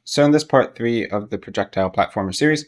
So in this part 3 of the Projectile Platformer series,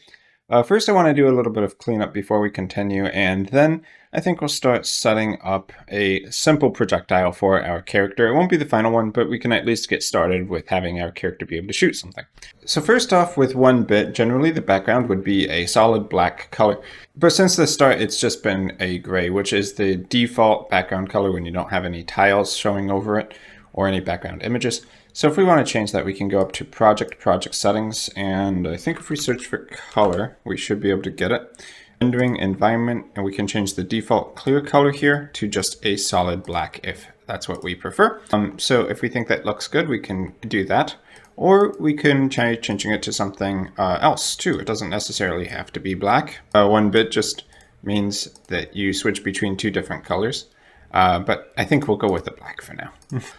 first I want to do a little bit of cleanup before we continue, and then I think we'll start setting up a simple projectile for our character. It won't be the final one, but we can at least get started with having our character be able to shoot something. So first off, with 1 bit, generally the background would be a solid black color. But since the start, it's just been a gray, which is the default background color when you don't have any tiles showing over it or any background images. So if we want to change that, we can go up to Project Settings, and I think if we search for color, we should be able to get it. Rendering Environment, and we can change the default clear color here to just a solid black if that's what we prefer. So if we think that looks good, we can do that. Or we can try changing it to something else too. It doesn't necessarily have to be black. 1 bit just means that you switch between 2 different colors. But I think we'll go with the black for now.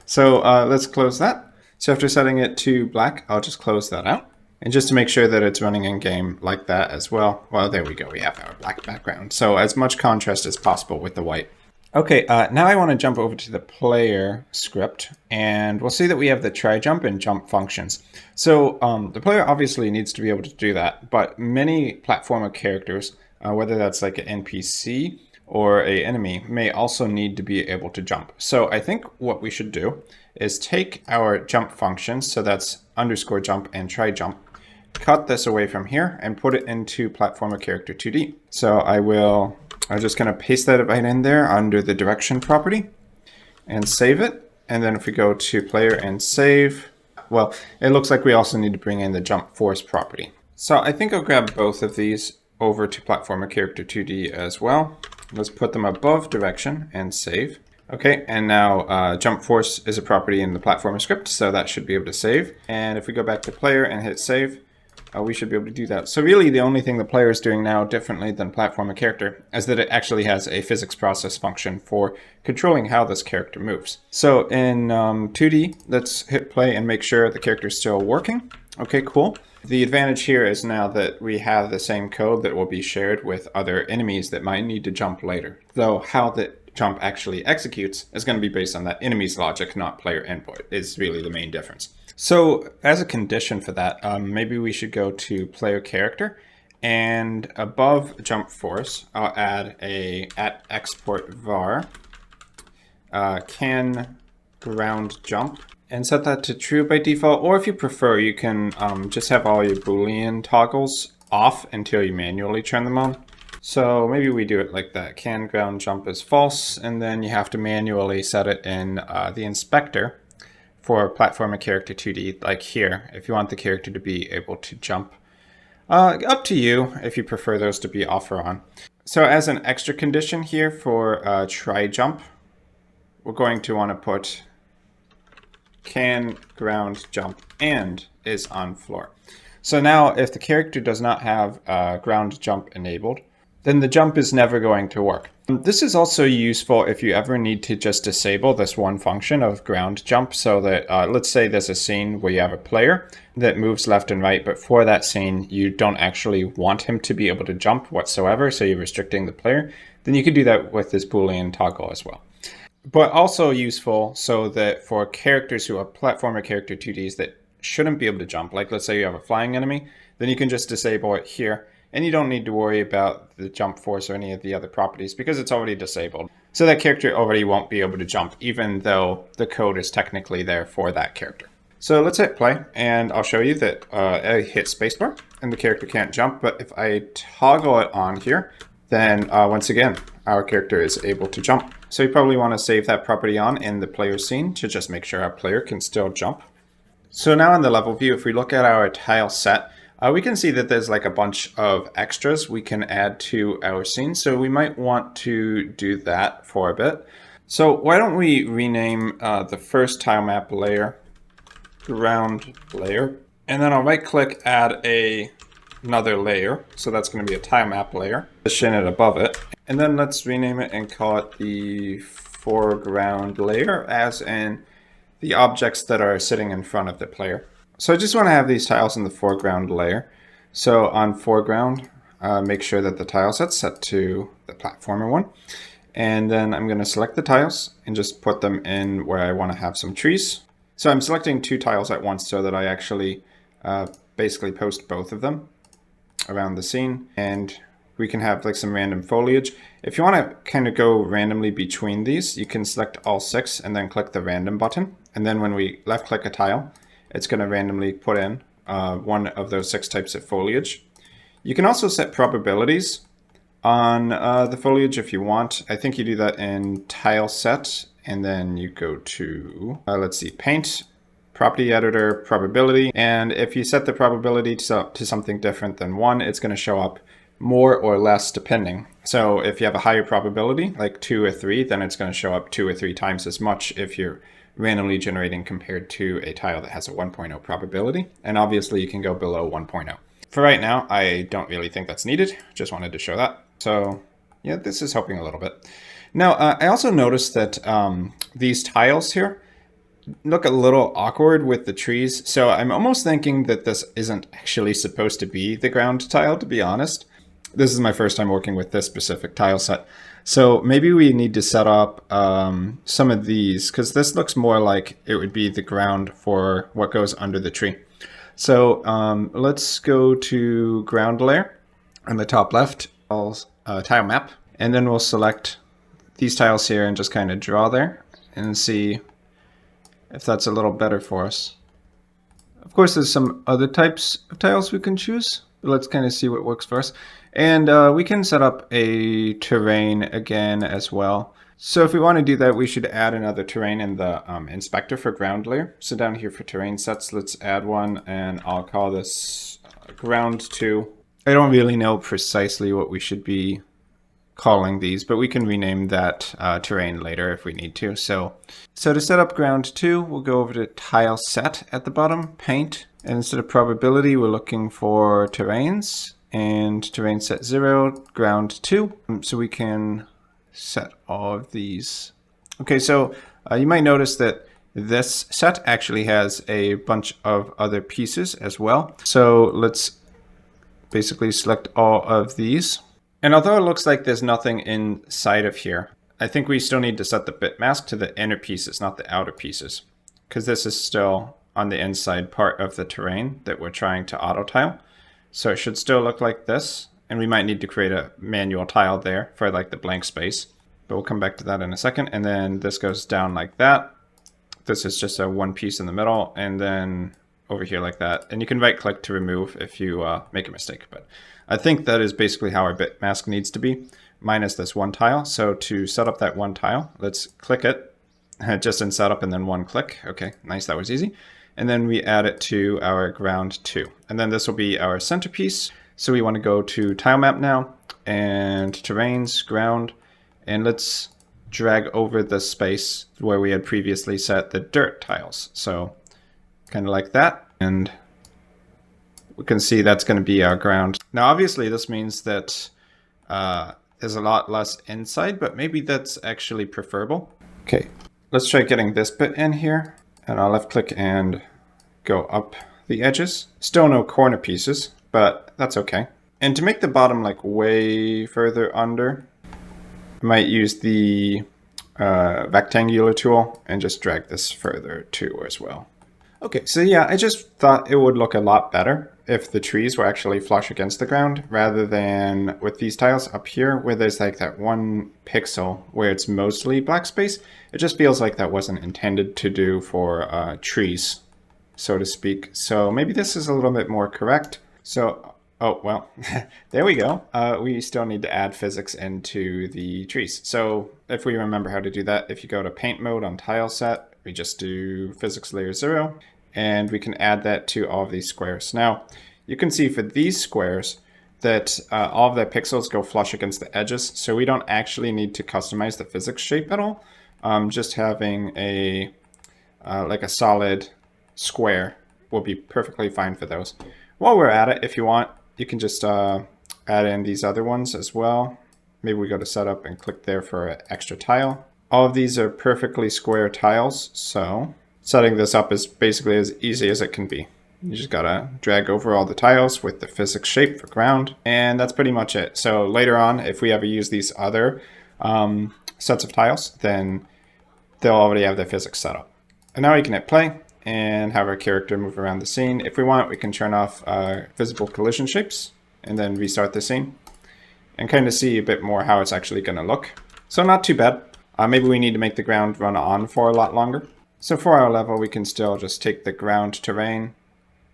So let's close that. So after setting it to black, I'll just close that out. And just to make sure that it's running in game like that as well. Well, there we go. We have our black background. So as much contrast as possible with the white. Okay, now I want to jump over to the player script, and we'll see that we have the try jump and jump functions. So the player obviously needs to be able to do that, but many platformer characters, whether that's like an NPC or an enemy, may also need to be able to jump. So I think what we should do is take our jump functions, so that's underscore jump and try jump, cut this away from here and put it into platformer character 2D. So I'm just going to paste that right in there under the direction property and save it. And then if we go to player and save, well, it looks like we also need to bring in the jump force property. So I think I'll grab both of these over to platformer character 2D as well. Let's put them above direction and save. Okay, and now jump force is a property in the platformer script, so that should be able to save. And if we go back to player and hit save, we should be able to do that. So really the only thing the player is doing now differently than platformer character is that it actually has a physics process function for controlling how this character moves. So in 2D, let's hit play and make sure the character is still working. Okay, cool. The advantage here is now that we have the same code that will be shared with other enemies that might need to jump later. Though how the jump actually executes is going to be based on that enemy's logic, not player input, is really the main difference. So as a condition for that, maybe we should go to player character, and above jump force, I'll add a @export var can ground jump and set that to true by default. Or if you prefer, you can just have all your Boolean toggles off until you manually turn them on. So maybe we do it like that. Can ground jump is false, and then you have to manually set it in the inspector for platformer character 2D, like here, if you want the character to be able to jump. Up to you if you prefer those to be off or on. So as an extra condition here for try jump, we're going to want to put can ground jump and is on floor. So now if the character does not have ground jump enabled, then the jump is never going to work. This is also useful if you ever need to just disable this one function of ground jump, so that let's say there's a scene where you have a player that moves left and right, but for that scene you don't actually want him to be able to jump whatsoever, so you're restricting the player, then you can do that with this Boolean toggle as well. But also useful so that for characters who are platformer character 2Ds that shouldn't be able to jump, like let's say you have a flying enemy, then you can just disable it here. And you don't need to worry about the jump force or any of the other properties because it's already disabled. So that character already won't be able to jump even though the code is technically there for that character. So let's hit play and I'll show you that I hit spacebar and the character can't jump. But if I toggle it on here, then once again, our character is able to jump. So you probably want to save that property on in the player scene to just make sure our player can still jump. So now in the level view, if we look at our tile set, we can see that there's like a bunch of extras we can add to our scene. So we might want to do that for a bit. So why don't we rename the first tile map layer ground layer, and then I'll right click, add another layer. So that's going to be a tile map layer, position it above it. And then let's rename it and call it the foreground layer, as in the objects that are sitting in front of the player. So I just want to have these tiles in the foreground layer. So on foreground, make sure that the tile set's set to the platformer one. And then I'm going to select the tiles and just put them in where I want to have some trees. So I'm selecting 2 tiles at once so that I actually basically post both of them around the scene, and we can have like some random foliage. If you want to kind of go randomly between these, you can select all 6 and then click the random button. And then when we left click a tile, it's going to randomly put in one of those 6 types of foliage. You can also set probabilities on the foliage if you want. I think you do that in tile set, and then you go to, let's see, paint, property editor, probability. And if you set the probability to something different than 1, it's going to show up more or less depending. So if you have a higher probability, like 2 or 3, then it's going to show up 2 or 3 times as much if you're randomly generating compared to a tile that has a 1.0 probability. And obviously you can go below 1.0. For right now, I don't really think that's needed. Just wanted to show that. So yeah, this is helping a little bit. Now, I also noticed that these tiles here look a little awkward with the trees. So I'm almost thinking that this isn't actually supposed to be the ground tile, to be honest. This is my first time working with this specific tile set. So maybe we need to set up some of these, because this looks more like it would be the ground for what goes under the tree. So let's go to ground layer on the top left, tile map, and then we'll select these tiles here and just kind of draw there and see if that's a little better for us. Of course, there's some other types of tiles we can choose, but let's kind of see what works for us. And we can set up a terrain again as well. So if we want to do that, we should add another terrain in the inspector for ground layer. So down here for terrain sets, let's add one, and I'll call this ground 2. I don't really know precisely what we should be calling these, but we can rename that terrain later if we need to. So to set up ground 2, we'll go over to tile set at the bottom, paint, and instead of probability, we're looking for terrains, and terrain set 0, ground 2. So we can set all of these. Okay, so you might notice that this set actually has a bunch of other pieces as well. So let's basically select all of these. And although it looks like there's nothing inside of here, I think we still need to set the bit mask to the inner pieces, not the outer pieces, because this is still on the inside part of the terrain that we're trying to auto tile. So it should still look like this, and we might need to create a manual tile there for like the blank space, but we'll come back to that in a second. And then this goes down like that. This is just a one piece in the middle, and then over here like that. And you can right click to remove if you make a mistake, but I think that is basically how our bit mask needs to be, minus this one tile. So to set up that one tile, let's click it just in setup and then one click. Okay, nice, that was easy. And then we add it to our ground 2. And then this will be our centerpiece. So we want to go to tile map now and terrains, ground, and let's drag over the space where we had previously set the dirt tiles. So kind of like that. And we can see that's going to be our ground. Now, obviously, this means that there's a lot less inside, but maybe that's actually preferable. Okay, let's try getting this bit in here. And I'll left click and go up the edges. Still no corner pieces, but that's okay. And to make the bottom like way further under, I might use the rectangular tool and just drag this further too as well. Okay, so yeah, I just thought it would look a lot better if the trees were actually flush against the ground rather than with these tiles up here where there's like that 1 pixel where it's mostly black space. It just feels like that wasn't intended to do for trees, so to speak. So maybe this is a little bit more correct. So, oh, well, there we go. We still need to add physics into the trees. So if we remember how to do that, if you go to paint mode on tile set, we just do physics layer 0, and we can add that to all of these squares. Now, you can see for these squares that all of their pixels go flush against the edges, so we don't actually need to customize the physics shape at all. Just having a like a solid square will be perfectly fine for those. While we're at it, if you want, you can just add in these other ones as well. Maybe we go to setup and click there for an extra tile. All of these are perfectly square tiles, so setting this up is basically as easy as it can be. You just gotta drag over all the tiles with the physics shape for ground, and that's pretty much it. So later on, if we ever use these other sets of tiles, then they'll already have their physics set up. And now you can hit play, and have our character move around the scene. If we want, we can turn off visible collision shapes and then restart the scene and kind of see a bit more how it's actually going to look. So not too bad. Maybe we need to make the ground run on for a lot longer. So for our level, we can still just take the ground terrain,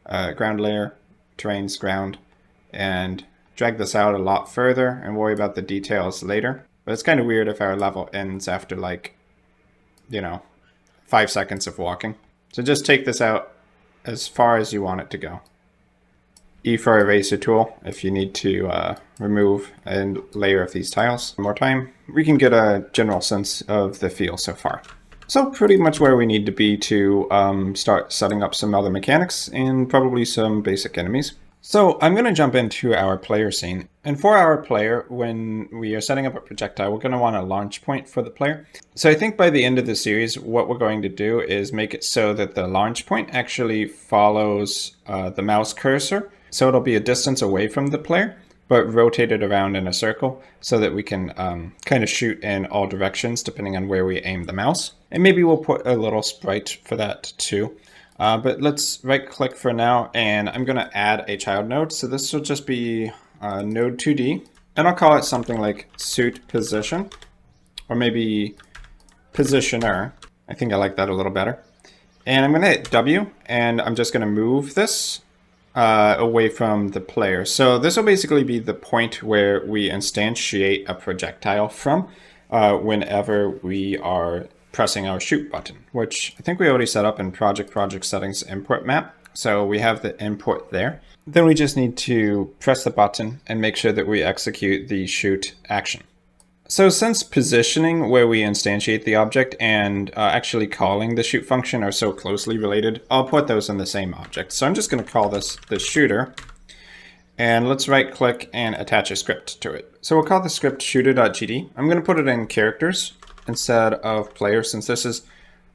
ground layer, terrain's ground, and drag this out a lot further and worry about the details later. But it's kind of weird if our level ends after, like, 5 seconds of walking. So just take this out as far as you want it to go. E for eraser tool if you need to remove a layer of these tiles. One more time, we can get a general sense of the feel so far. So pretty much where we need to be to start setting up some other mechanics and probably some basic enemies. So I'm going to jump into our player scene. And for our player, when we are setting up a projectile, we're going to want a launch point for the player. So I think by the end of the series, what we're going to do is make it so that the launch point actually follows the mouse cursor. So it'll be a distance away from the player, but rotated around in a circle so that we can kind of shoot in all directions depending on where we aim the mouse. And maybe we'll put a little sprite for that too. But let's right click for now, and I'm going to add a child node. So this will just be node 2D, and I'll call it something like suit position, or maybe positioner. I think I like that a little better. And I'm going to hit W, and I'm just going to move this away from the player. So this will basically be the point where we instantiate a projectile from whenever we are pressing our shoot button, which I think we already set up in project settings import map. So we have the import there. Then we just need to press the button and make sure that we execute the shoot action. So since positioning where we instantiate the object and actually calling the shoot function are so closely related, I'll put those in the same object. So I'm just going to call this the shooter, and let's right click and attach a script to it. So we'll call the script shooter.gd. I'm going to put it in characters instead of player, since this is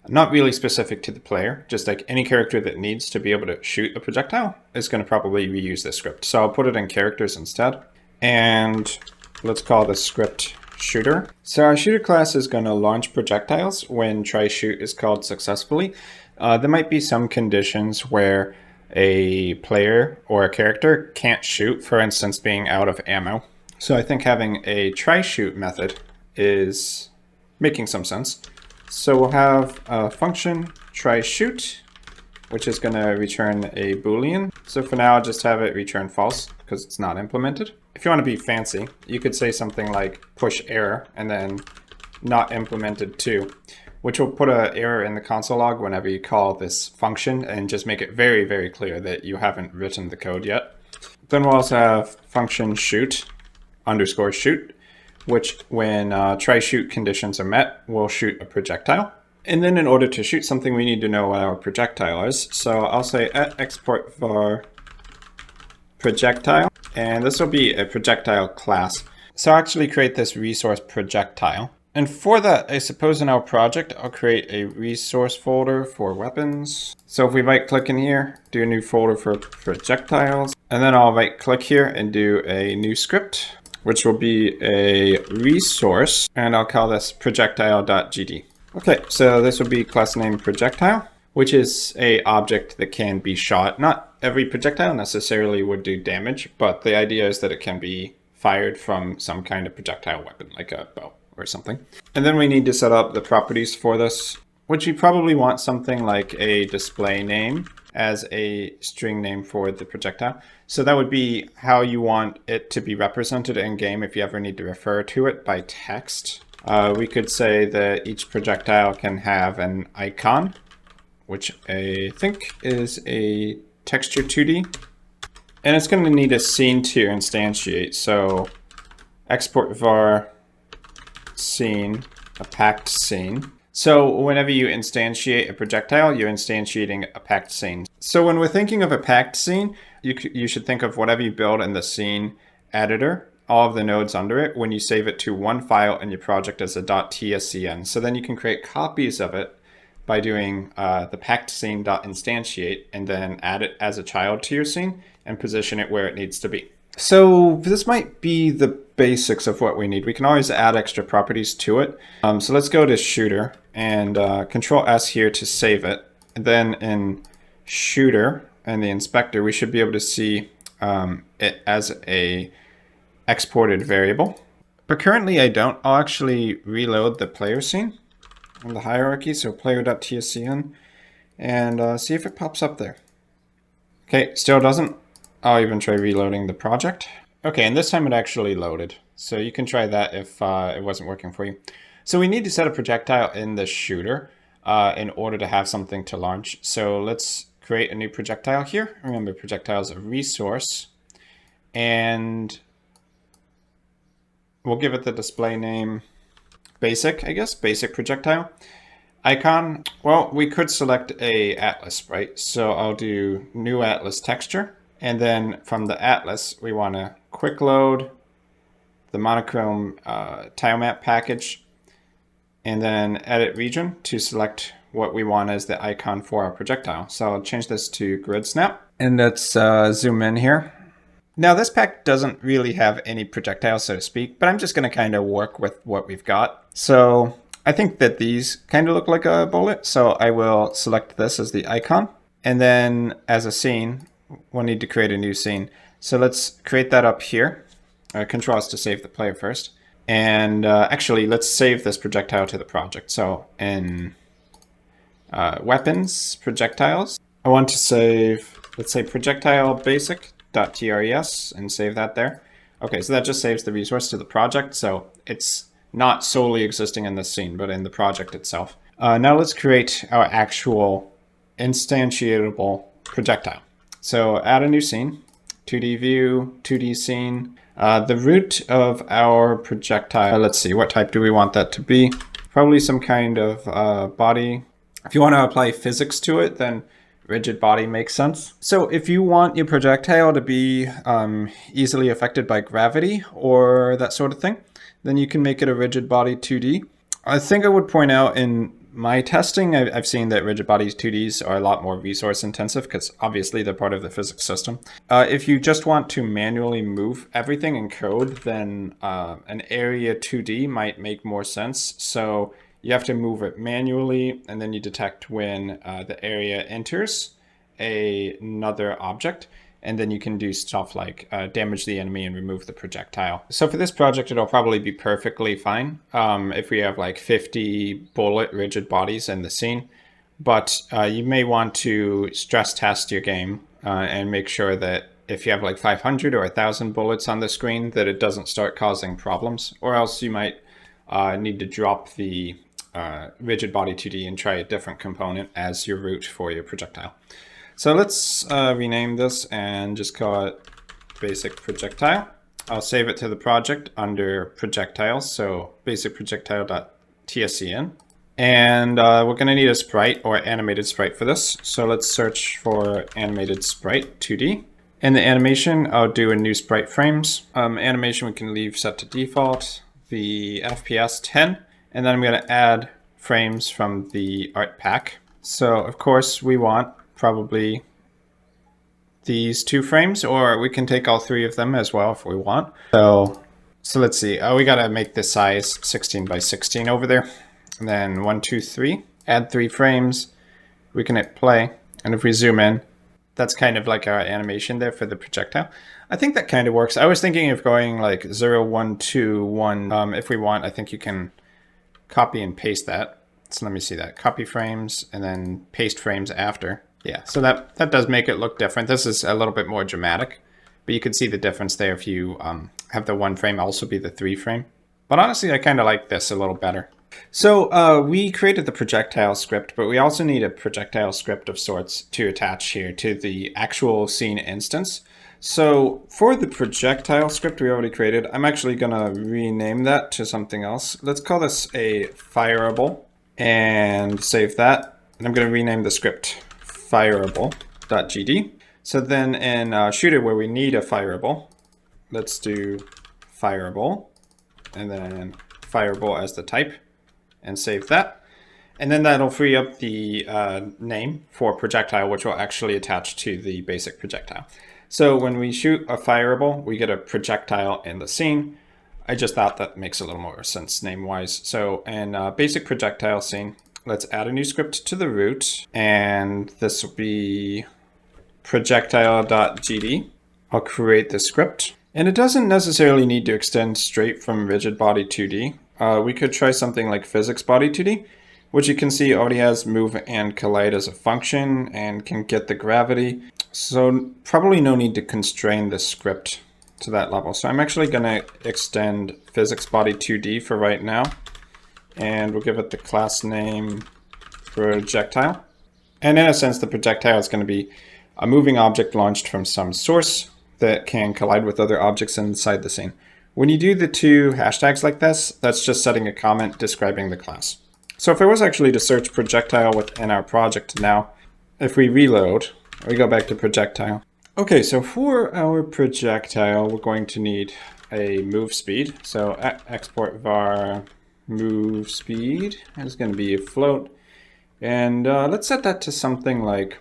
not really specific to the player. Just like any character that needs to be able to shoot a projectile is going to probably reuse this script. So I'll put it in characters instead. And let's call the script shooter. So our shooter class is going to launch projectiles when try shoot is called successfully. There might be some conditions where a player or a character can't shoot, for instance, being out of ammo. So I think having a try shoot method is making some sense. So we'll have a function try shoot, which is going to return a Boolean. So for now, I'll just have it return false because it's not implemented. If you want to be fancy, you could say something like push error and then not implemented too, which will put an error in the console log whenever you call this function and just make it very, very clear that you haven't written the code yet. Then we'll also have function shoot underscore shoot, which when try shoot conditions are met, will shoot a projectile. And then in order to shoot something, we need to know what our projectile is. So I'll say export var projectile, and this will be a projectile class. So I'll actually create this resource projectile. And for that, I suppose in our project, I'll create a resource folder for weapons. So if we right click in here, do a new folder for projectiles, and then I'll right click here and do a new script, which will be a resource, and I'll call this projectile.gd. Okay, so this will be class name projectile, which is a object that can be shot. Not every projectile necessarily would do damage, but the idea is that it can be fired from some kind of projectile weapon, like a bow or something. And then we need to set up the properties for this, which you probably want something like a display name as a string name for the projectile. So that would be how you want it to be represented in game if you ever need to refer to it by text. We could say that each projectile can have an icon, which I think is a texture 2D. And it's going to need a scene to instantiate. So export var scene, a packed scene. So whenever you instantiate a projectile, you're instantiating a packed scene. So when we're thinking of a packed scene, you should think of whatever you build in the scene editor, all of the nodes under it, when you save it to one file in your project as a .tscn. So then you can create copies of it by doing the packed scene.instantiate and then add it as a child to your scene and position it where it needs to be. So this might be the basics of what we need. We can always add extra properties to it. So let's go to shooter and Control S here to save it. then in shooter and the inspector, we should be able to see it as a exported variable. But currently I don't. I'll actually reload the player scene in the hierarchy, so player.tscn, and see if it pops up there. Okay, still doesn't. I'll even try reloading the project. Okay, and this time it actually loaded. So you can try that if it wasn't working for you. So we need to set a projectile in the shooter in order to have something to launch. So let's create a new projectile here. Remember, projectile is a resource. And we'll give it the display name basic, I guess, basic projectile. Icon, well, we could select a atlas, right? So I'll do new atlas texture. And then from the atlas, we want to quick load the monochrome tile map package, and then edit region to select what we want as the icon for our projectile. So I'll change this to grid snap, and let's zoom in here. Now this pack doesn't really have any projectiles, so to speak, but I'm just going to kind of work with what we've got. So I think that these kind of look like a bullet, so I will select this as the icon. And then as a scene, we'll need to create a new scene. So let's create that up here. Control S to save the player first. And actually, let's save this projectile to the project. So in weapons, projectiles, I want to save, let's say projectile basic.tres and save that there. Okay, so that just saves the resource to the project. So it's not solely existing in this scene, but in the project itself. Now let's create our actual instantiatable projectile. So add a new scene, 2D view, 2D scene. The root of our projectile, let's see, what type do we want that to be? Probably some kind of body. If you want to apply physics to it, then rigid body makes sense. So if you want your projectile to be easily affected by gravity or that sort of thing, then you can make it a Rigidbody2D. I think I would point out in my testing, I've seen that Rigidbody2Ds are a lot more resource intensive because obviously they're part of the physics system. If you just want to manually move everything in code, then an area 2D might make more sense. So you have to move it manually, and then you detect when the area enters another object. And then you can do stuff like damage the enemy and remove the projectile. So for this project, it'll probably be perfectly fine if we have like 50 bullet rigid bodies in the scene. But you may want to stress test your game and make sure that if you have like 500 or 1,000 bullets on the screen, that it doesn't start causing problems. Or else you might need to drop the Rigidbody2D and try a different component as your root for your projectile. So let's rename this and just call it basic projectile. I'll save it to the project under projectiles, so basic projectile.tscn. And we're going to need a sprite or animated sprite for this. So let's search for animated sprite 2D. In the animation, I'll do a new sprite frames. Animation we can leave set to default, the FPS 10, and then I'm going to add frames from the art pack. So of course we want probably these 2 frames, or we can take all 3 of them as well if we want. So let's see. We got to make the size 16 by 16 over there. And then 1, 2, 3. Add 3 frames. We can hit play. And if we zoom in, that's kind of like our animation there for the projectile. I think that kind of works. I was thinking of going like 0, 1, 2, 1. If we want, I think you can copy and paste that. So let me see that. Copy frames and then paste frames after. Yeah, so that does make it look different. This is a little bit more dramatic, but you can see the difference there if you have the 1 frame also be the 3 frame. But honestly, I kind of like this a little better. So we created the projectile script, but we also need a projectile script of sorts to attach here to the actual scene instance. So for the projectile script we already created, I'm actually going to rename that to something else. Let's call this a Fireable and save that. And I'm going to rename the script Fireable.gd. So then in Shooter, where we need a Fireable, let's do Fireable and then Fireable as the type and save that. And then that'll free up the name for projectile, which will actually attach to the basic projectile. So when we shoot a Fireable, we get a projectile in the scene. I just thought that makes a little more sense name-wise. So in basic projectile scene, let's add a new script to the root, and this will be Projectile.gd. I'll create the script. And it doesn't necessarily need to extend straight from Rigidbody2D. We could try something like Physicsbody2D, which you can see already has move and collide as a function and can get the gravity. So probably no need to constrain the script to that level. So I'm actually going to extend Physicsbody2D for right now. And we'll give it the class name Projectile. And in a sense, the projectile is going to be a moving object launched from some source that can collide with other objects inside the scene. When you do the two hashtags like this, that's just setting a comment describing the class. So if I was actually to search projectile within our project now, if we reload, we go back to projectile. Okay, so for our projectile, we're going to need a move speed. So export var move speed is going to be a float. And let's set that to something like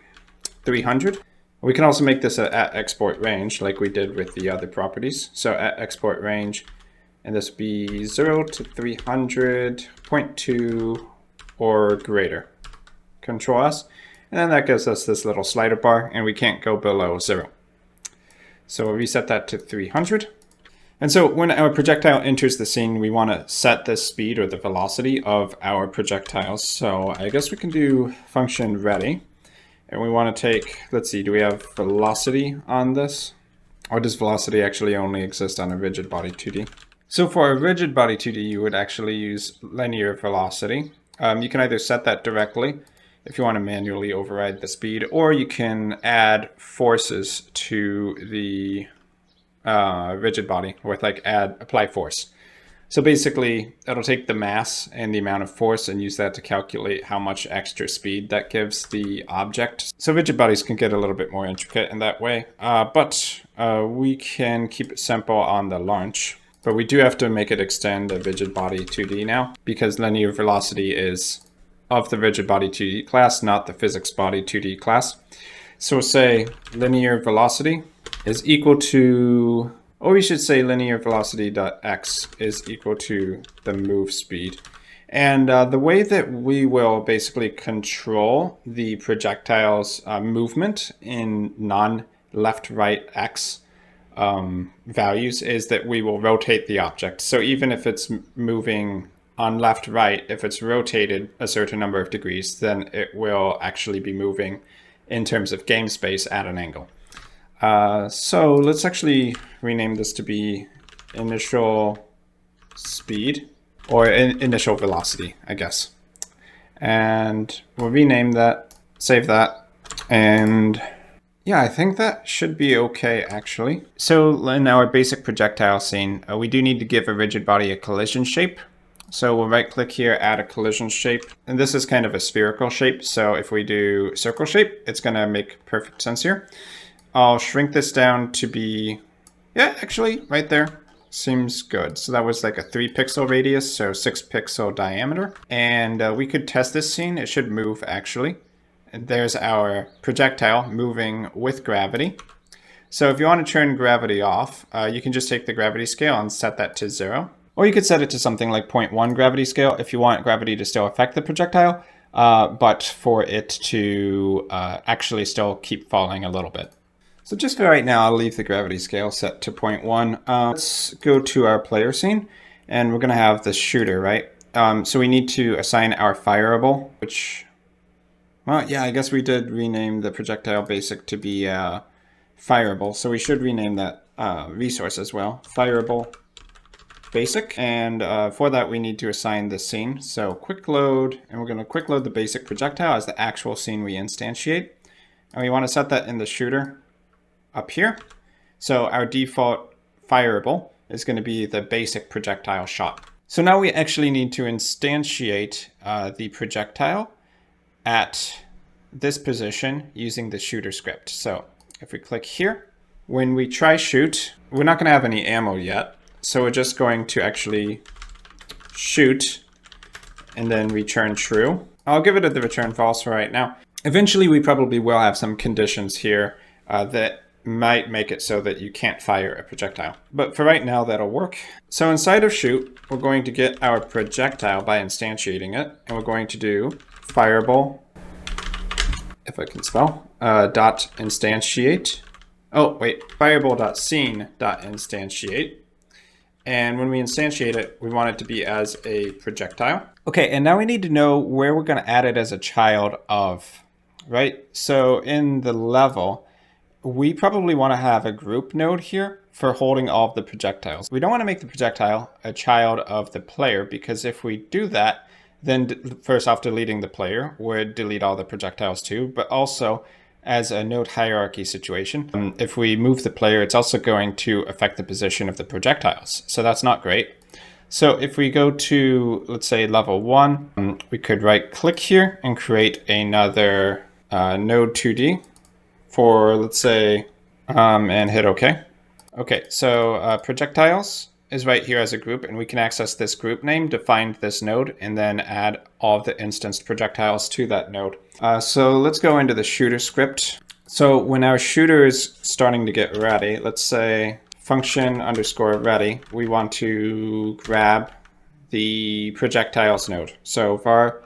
300. We can also make this at export range like we did with the other properties. So at export range, and this would be 0 to 300, 0.2 or greater. Control S, and then that gives us this little slider bar, and we can't go below 0. So we'll reset that to 300. And so when our projectile enters the scene, we want to set the speed or the velocity of our projectiles. So I guess we can do function ready. And we want to take, let's see, do we have velocity on this? Or does velocity actually only exist on a Rigidbody2D? So for a Rigidbody2D, you would actually use linear velocity. You can either set that directly if you want to manually override the speed, or you can add forces to the rigid body with like apply force. So basically, it'll take the mass and the amount of force and use that to calculate how much extra speed that gives the object. So rigid bodies can get a little bit more intricate in that way, but we can keep it simple on the launch. But we do have to make it extend a Rigidbody2D now, because linear velocity is of the Rigidbody2D class, not the Physicsbody2D class. So we'll say linear velocity is equal to, or we should say linear velocity.x is equal to the move speed. And the way that we will basically control the projectile's movement in non-left, right, x values is that we will rotate the object. So even if it's moving on left, right, if it's rotated a certain number of degrees, then it will actually be moving in terms of game space at an angle. So let's actually rename this to be initial speed, or initial velocity, I guess. And we'll rename that, save that, and yeah, I think that should be okay, actually. So in our basic projectile scene, we do need to give a rigid body a collision shape. So we'll right click here, add a collision shape. And this is kind of a spherical shape. So if we do circle shape, it's gonna make perfect sense here. I'll shrink this down to be, yeah, actually right there. Seems good. So that was like a 3 pixel radius, so 6 pixel diameter. And we could test this scene. It should move actually. And there's our projectile moving with gravity. So if you want to turn gravity off, you can just take the gravity scale and set that to 0. Or you could set it to something like 0.1 gravity scale if you want gravity to still affect the projectile, but for it to actually still keep falling a little bit. So just for right now, I'll leave the gravity scale set to 0.1. Let's go to our player scene, and we're going to have the shooter, right? So we need to assign our fireable, which, well, yeah, I guess we did rename the projectile basic to be fireable. So we should rename that resource as well, fireable basic. And for that, we need to assign the scene. So quick load, and we're going to quick load the basic projectile as the actual scene we instantiate. And we want to set that in the shooter up here. So our default fireable is going to be the basic projectile shot. So now we actually need to instantiate the projectile at this position using the shooter script. So if we click here, when we try shoot, we're not going to have any ammo yet. So we're just going to actually shoot and then return true. I'll give it the return false for right now. Eventually, we probably will have some conditions here that might make it so that you can't fire a projectile. But for right now, that'll work. So inside of shoot, we're going to get our projectile by instantiating it. And we're going to do Fireable, if I can spell, dot instantiate. Oh, wait, Fireable.scene.instantiate. And when we instantiate it, we want it to be as a projectile. Okay, and now we need to know where we're going to add it as a child of, right? So in the level, we probably want to have a group node here for holding all of the projectiles. We don't want to make the projectile a child of the player, because if we do that, then first off, deleting the player would delete all the projectiles too, but also as a node hierarchy situation, if we move the player, it's also going to affect the position of the projectiles. So that's not great. So if we go to, let's say, level 1, we could right click here and create another node 2D for, let's say, and hit OK. Okay, so projectiles is right here as a group, and we can access this group name to find this node and then add all of the instanced projectiles to that node. So let's go into the shooter script. So when our shooter is starting to get ready, let's say function underscore ready, we want to grab the projectiles node. So var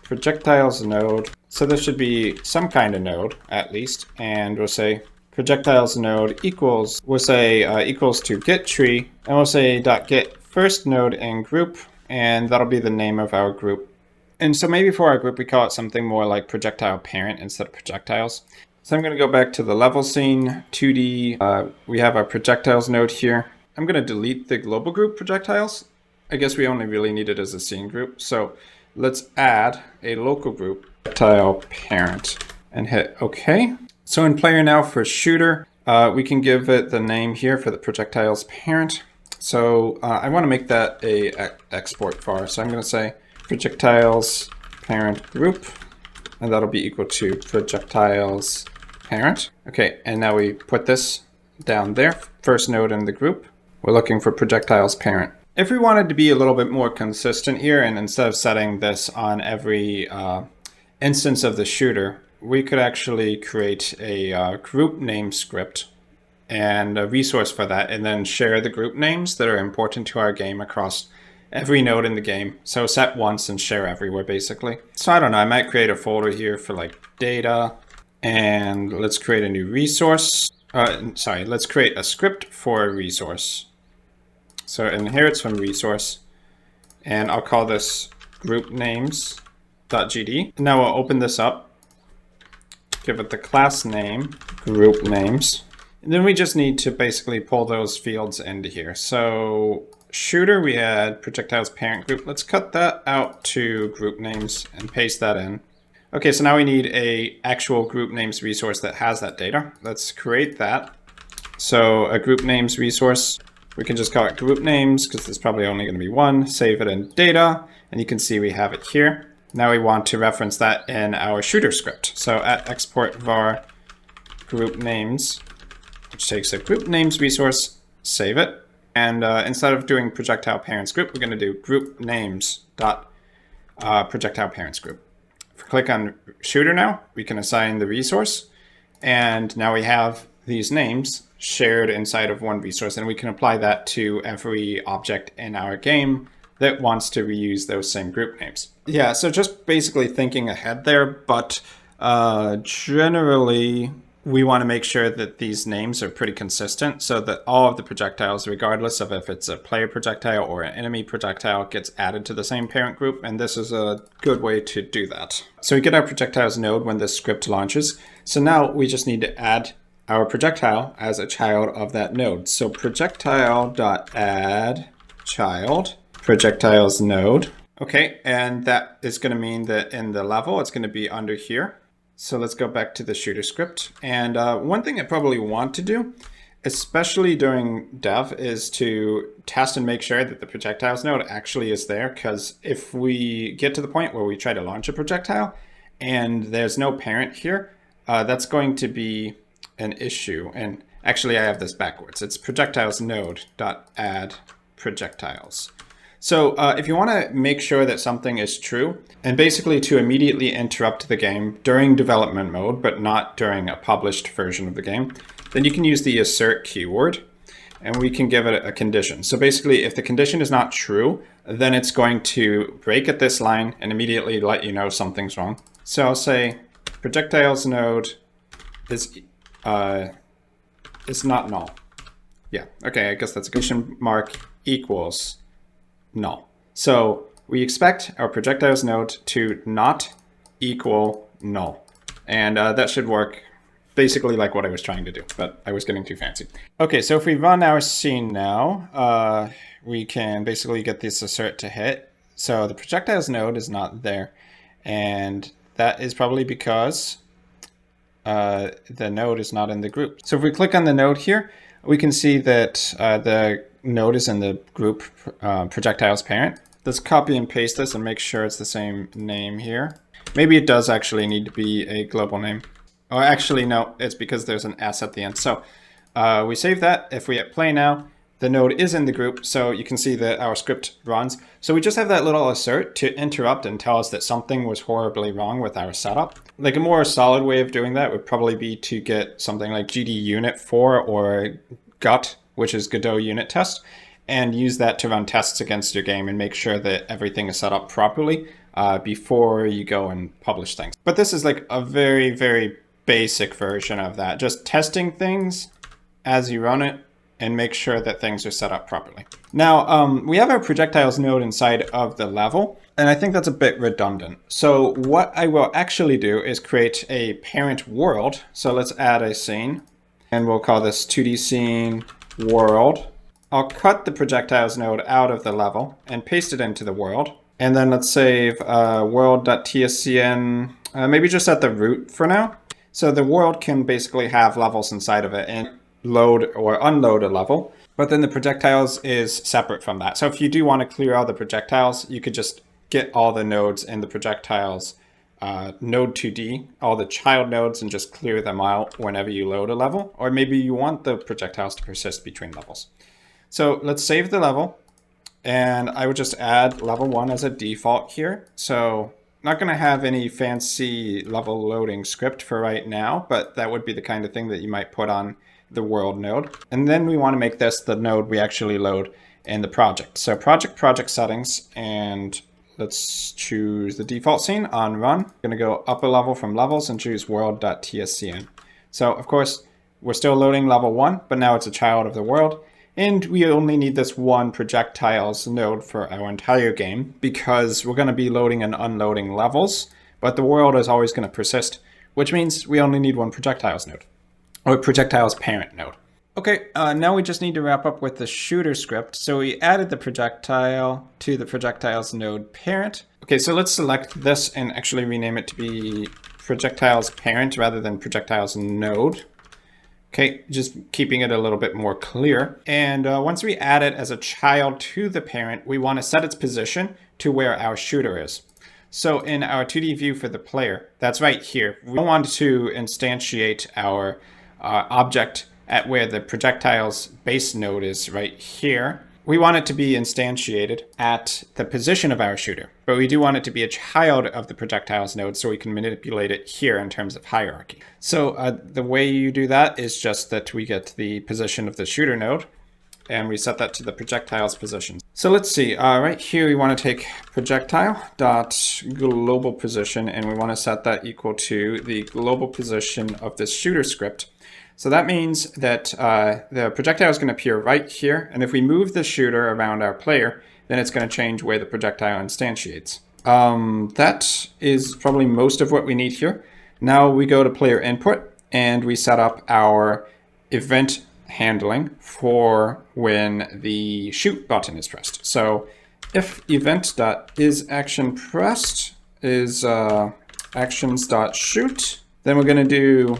projectiles node, so there should be some kind of node at least, and we'll say projectiles node equals, we'll say equals to get tree, and we'll say dot get first node in group, and that'll be the name of our group. And so maybe for our group, we call it something more like projectile parent instead of projectiles. So I'm going to go back to the level scene, 2D. We have our projectiles node here. I'm going to delete the global group projectiles. I guess we only really need it as a scene group. So let's add a local group, projectile parent, and hit OK. So in player now for shooter, we can give it the name here for the projectiles parent. So I want to make that a export var. So I'm going to say projectiles parent group, and that'll be equal to projectiles parent. Okay, and now we put this down there, first node in the group. We're looking for projectiles parent. If we wanted to be a little bit more consistent here, and instead of setting this on every instance of the shooter, we could actually create a group name script and a resource for that, and then share the group names that are important to our game across every node in the game. So set once and share everywhere, basically. So I don't know, I might create a folder here for like data, and let's create a new resource. Let's create a script for a resource. So it inherits from resource, and I'll call this group names.gd. Now we'll open this up, give it the class name, group names, and then we just need to basically pull those fields into here. So shooter, we had projectiles parent group. Let's cut that out to group names and paste that in. Okay, so now we need a actual group names resource that has that data. Let's create that. So a group names resource, we can just call it group names because there's probably only going to be one. Save it in data, and you can see we have it here. Now we want to reference that in our shooter script. So at export var group names, which takes a group names resource, save it. And instead of doing projectile parents group, we're going to do group names dot projectile parents group. If we click on shooter now, we can assign the resource. And now we have these names shared inside of one resource, and we can apply that to every object in our game that wants to reuse those same group names. Yeah, so just basically thinking ahead there, but generally we want to make sure that these names are pretty consistent so that all of the projectiles, regardless of if it's a player projectile or an enemy projectile, gets added to the same parent group, and this is a good way to do that. So we get our projectiles node when this script launches. So now we just need to add our projectile as a child of that node. So projectile.add child projectiles node. Okay, and that is going to mean that in the level, it's going to be under here. So let's go back to the shooter script. And one thing I probably want to do, especially during dev, is to test and make sure that the projectiles node actually is there. Because if we get to the point where we try to launch a projectile and there's no parent here, that's going to be an issue. And actually, I have this backwards. It's projectiles node.add projectiles. So if you want to make sure that something is true, and basically to immediately interrupt the game during development mode, but not during a published version of the game, then you can use the assert keyword, and we can give it a condition. So basically, if the condition is not true, then it's going to break at this line and immediately let you know something's wrong. So I'll say projectiles node is not null. Yeah, okay, I guess that's a question mark equals null. So we expect our projectiles node to not equal null. And that should work basically like what I was trying to do, but I was getting too fancy. Okay, so if we run our scene now, we can basically get this assert to hit. So the projectiles node is not there. And that is probably because the node is not in the group. So if we click on the node here, we can see that the node is in the group projectiles parent. Let's copy and paste this and make sure it's the same name here. Maybe it does actually need to be a global name. Oh, actually, no, it's because there's an S at the end. So we save that. If we hit play now, the node is in the group, so you can see that our script runs. So we just have that little assert to interrupt and tell us that something was horribly wrong with our setup. Like a more solid way of doing that would probably be to get something like GDUnit4 or GUT, which is Godot unit test, and use that to run tests against your game and make sure that everything is set up properly before you go and publish things. But this is like a very, very basic version of that. Just testing things as you run it and make sure that things are set up properly. Now, we have our projectiles node inside of the level, and I think that's a bit redundant. So what I will actually do is create a parent world. So let's add a scene, and we'll call this 2D scene world. I'll cut the projectiles node out of the level and paste it into the world. And then let's save world.tscn, maybe just at the root for now. So the world can basically have levels inside of it and load or unload a level, but then the projectiles is separate from that. So if you do want to clear all the projectiles, you could just get all the nodes in the projectiles node 2D, all the child nodes, and just clear them out whenever you load a level. Or maybe you want the projectiles to persist between levels. So let's save the level, and I would just add level 1 as a default here. So not going to have any fancy level loading script for right now, but that would be the kind of thing that you might put on the world node. And then we want to make this the node we actually load in the project. So project settings, and let's choose the default scene on run. I'm going to go up a level from levels and choose world.tscn. So of course, we're still loading level 1, but now it's a child of the world. And we only need this one projectiles node for our entire game because we're going to be loading and unloading levels, but the world is always going to persist, which means we only need one projectiles node, or projectiles parent node. Okay, now we just need to wrap up with the shooter script. So we added the projectile to the projectiles node parent. Okay, so let's select this and actually rename it to be projectiles parent rather than projectiles node. Okay, just keeping it a little bit more clear. And once we add it as a child to the parent, we want to set its position to where our shooter is. So in our 2D view for the player, that's right here. We want to instantiate our object at where the projectiles base node is right here. We want it to be instantiated at the position of our shooter, but we do want it to be a child of the projectiles node so we can manipulate it here in terms of hierarchy. So the way you do that is just that we get the position of the shooter node and we set that to the projectiles position. So let's see, right here we want to take projectile.global position and we want to set that equal to the global position of this shooter script. So that means that the projectile is going to appear right here. And if we move the shooter around our player, then it's going to change where the projectile instantiates. That is probably most of what we need here. Now we go to player input and we set up our event handling for when the shoot button is pressed. So if event.isActionPressed is actions.shoot, then we're going to do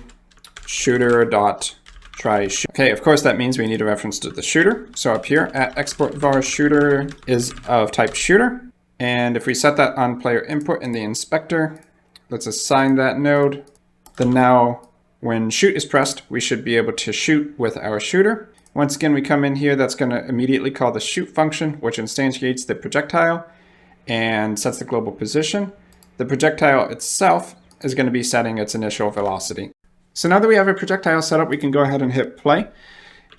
shooter.tryShoot. Okay, of course that means we need a reference to the shooter. So up here at export var shooter is of type shooter. And if we set that on player input in the inspector, let's assign that node. Then now when shoot is pressed, we should be able to shoot with our shooter. Once again, we come in here, that's going to immediately call the shoot function, which instantiates the projectile and sets the global position. The projectile itself is going to be setting its initial velocity. So now that we have a projectile set up, we can go ahead and hit play.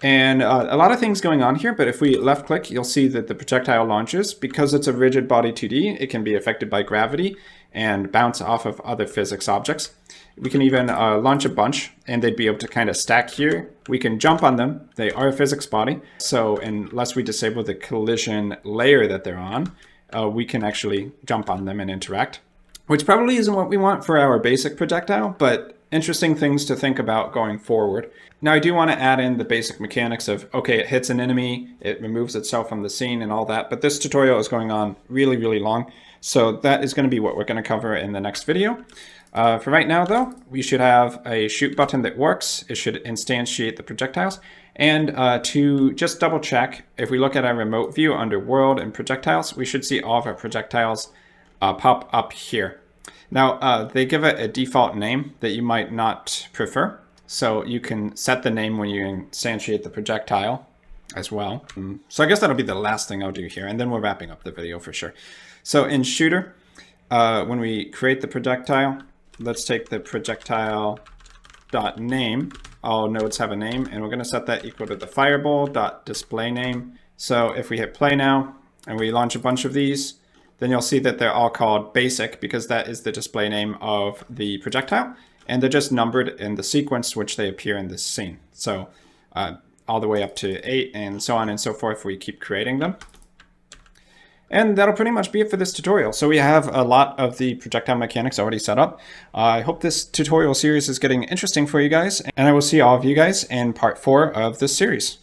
And a lot of things going on here, but if we left click, you'll see that the projectile launches. Because it's a Rigidbody2D, it can be affected by gravity and bounce off of other physics objects. We can even launch a bunch and they'd be able to kind of stack here. We can jump on them. They are a physics body. So unless we disable the collision layer that they're on, we can actually jump on them and interact, which probably isn't what we want for our basic projectile, but interesting things to think about going forward. Now I do want to add in the basic mechanics of, okay, it hits an enemy, it removes itself from the scene and all that, but this tutorial is going on really, really long. So that is going to be what we're going to cover in the next video. For right now though, we should have a shoot button that works. It should instantiate the projectiles. And to just double check, if we look at our remote view under world and projectiles, we should see all of our projectiles pop up here. Now, they give it a default name that you might not prefer. So you can set the name when you instantiate the projectile as well. So I guess that'll be the last thing I'll do here, and then we're wrapping up the video for sure. So in Shooter, when we create the projectile, let's take the projectile.name. All nodes have a name, and we're going to set that equal to the fireable.displayName. So if we hit play now, and we launch a bunch of these, then you'll see that they're all called basic because that is the display name of the projectile. And they're just numbered in the sequence which they appear in this scene. So all the way up to 8 and so on and so forth, we keep creating them. And that'll pretty much be it for this tutorial. So we have a lot of the projectile mechanics already set up. I hope this tutorial series is getting interesting for you guys, and I will see all of you guys in part 4 of this series.